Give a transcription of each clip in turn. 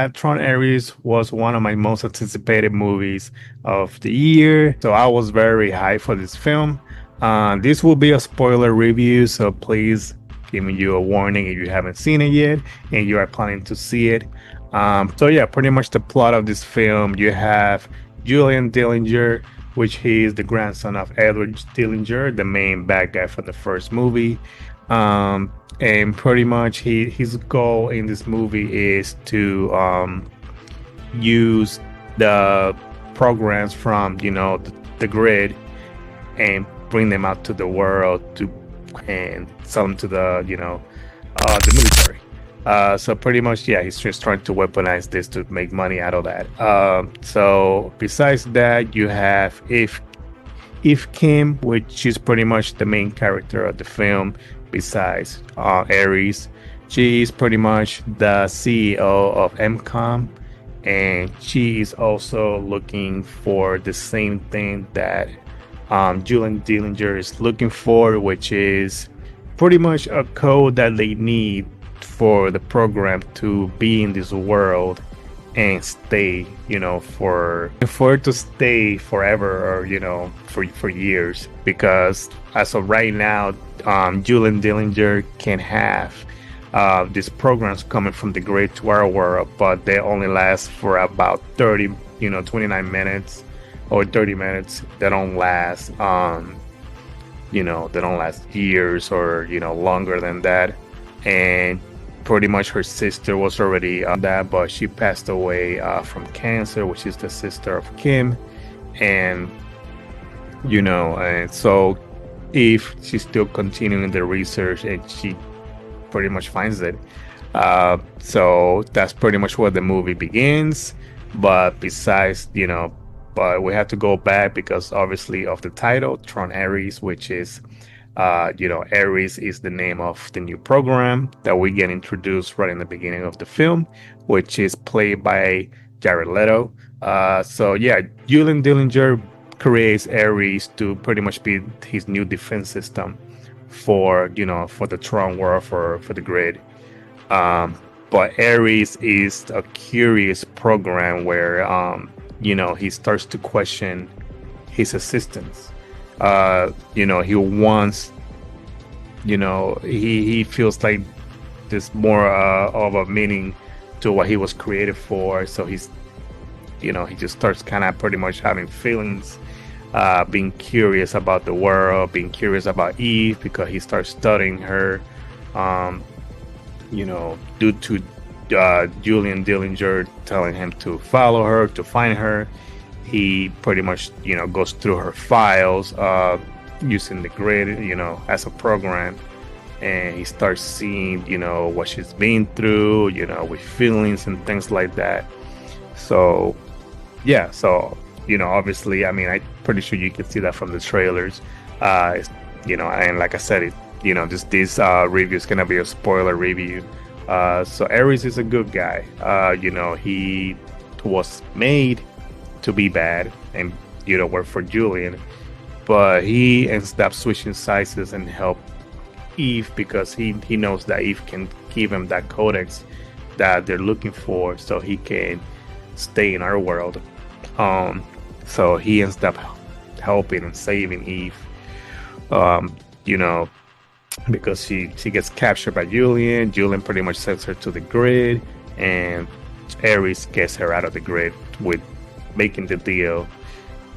Tron Ares was one of my most anticipated movies of the year, so I was very hyped for this film. This will be a spoiler review, so please giving you a warning if you haven't seen it yet and you are planning to see it. So yeah, pretty much the plot of this film, you have Julian Dillinger, which he is the grandson of Edward Dillinger, the main bad guy from the first movie. And pretty much his goal in this movie is to use the programs from the grid and bring them out to the world to and sell them to the military. So pretty much, yeah, he's just trying to weaponize this to make money out of that. So besides that, you have if Kim, which is pretty much the main character of the film, besides Ares. She is pretty much the CEO of MCOM, and she is also looking for the same thing that Julian Dillinger is looking for, which is pretty much a code that they need for the program to be in this world and stay, for it to stay forever, or for years. Because as of right now, Julian Dillinger can have these programs coming from the grid to our world, but they only last for about 30, 29 minutes or 30 minutes. They don't last, they don't last years or longer than that. And pretty much her sister was already on that, but she passed away from cancer, which is the sister of Kim. And and so if she's still continuing the research and she pretty much finds it, so that's pretty much where the movie begins. But besides, but we have to go back because obviously of the title, Tron Ares, which is Ares is the name of the new program that we get introduced right in the beginning of the film, which is played by Jared Leto. So yeah, Julian Dillinger creates Ares to pretty much be his new defense system for the Tron world, for the grid. But Ares is a curious program where he starts to question his assistants. He wants, he feels like there's more of a meaning to what he was created for. So he just starts kind of pretty much having feelings, being curious about the world, being curious about Eve, because he starts studying her, due to Julian Dillinger telling him to follow her, to find her. He pretty much, goes through her files, using the grid, as a program, and he starts seeing, what she's been through, with feelings and things like that. So, yeah, obviously, I mean, I'm pretty sure you can see that from the trailers, and like I said, this review is gonna be a spoiler review. So Ares is a good guy. He was made to be bad and work for Julian, but he ends up switching sizes and help Eve because he knows that Eve can give him that codex that they're looking for, so he can stay in our world. So he ends up helping and saving Eve, because she gets captured by Julian. Julian pretty much sends her to the grid, and Ares gets her out of the grid with making the deal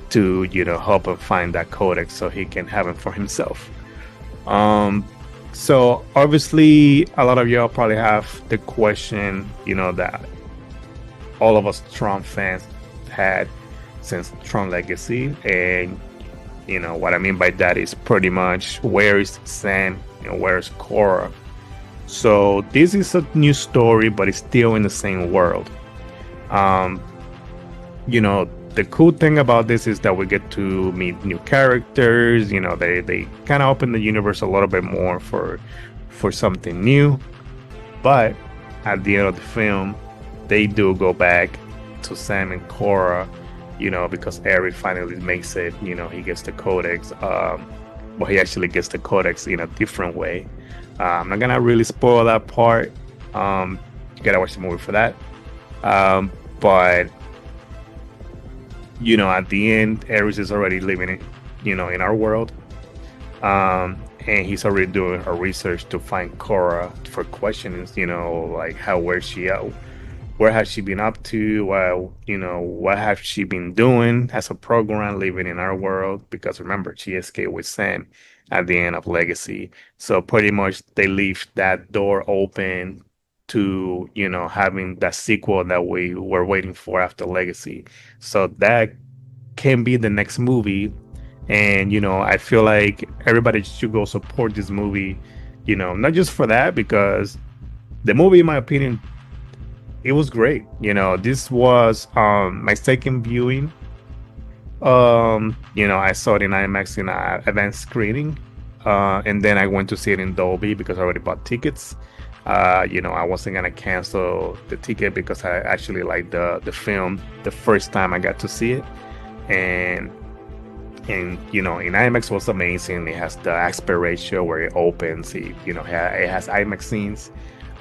to help him find that codex so he can have it for himself. So obviously a lot of y'all probably have the question that all of us Tron fans had since Tron Legacy, and what I mean by that is pretty much, where is Sam, where is Cora? So this is a new story, but it's still in the same world. The cool thing about this is that we get to meet new characters. They kind of open the universe a little bit more for something new. But at the end of the film, they do go back to Sam and Cora, because Eric finally makes it. He gets the codex. Well, he actually gets the codex in a different way. I'm not gonna really spoil that part. You gotta watch the movie for that. But at the end, Ares is already living in our world. And he's already doing her research to find Cora for questions, like where has she been up to? What has she been doing as a program living in our world? Because remember, she escaped with Sam at the end of Legacy. So pretty much they leave that door open to, having that sequel that we were waiting for after Legacy. So that can be the next movie. And, I feel like everybody should go support this movie, not just for that, because the movie, in my opinion, it was great. This was my second viewing. I saw it in IMAX in an advanced screening. And then I went to see it in Dolby because I already bought tickets. I wasn't gonna cancel the ticket because I actually liked the film the first time I got to see it. And in IMAX was amazing. It has the aspect ratio where it opens. It has IMAX scenes.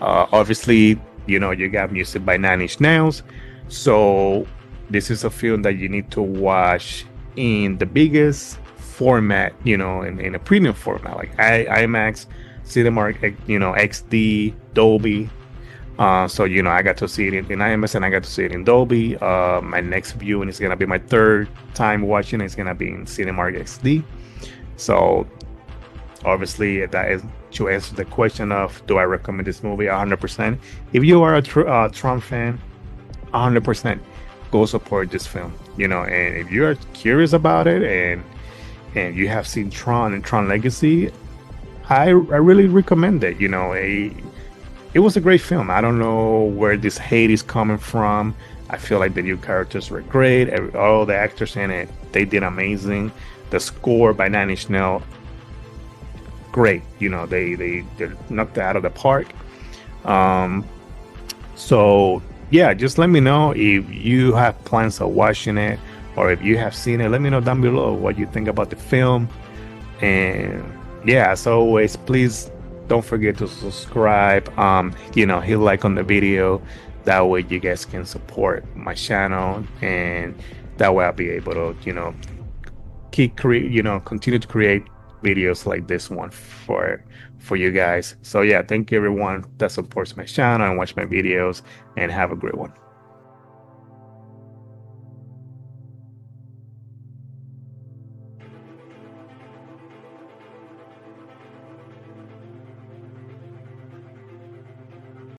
Obviously, you got music by Nine Inch Nails. So this is a film that you need to watch in the biggest format, in a premium format like IMAX, Cinemark, XD, Dolby. So I got to see it in IMAX and I got to see it in Dolby. My next viewing is gonna be my third time watching it. It's gonna be in Cinemark XD. So obviously that is to answer the question of do I recommend this movie 100%. If you are a Tron fan, 100% go support this film. And if you're curious about it and you have seen Tron and Tron Legacy, I really recommend it. It was a great film. I don't know where this hate is coming from. I feel like the new characters were great. All the actors in it, they did amazing. The score by Nine Inch Nails, great. They knocked it out of the park. So yeah, just let me know if you have plans of watching it or if you have seen it. Let me know down below what you think about the film. And yeah, as always, please don't forget to subscribe. Hit like on the video. That way you guys can support my channel, and that way I'll be able to, continue to create videos like this one for you guys. So yeah, thank you everyone that supports my channel and watch my videos, and have a great one.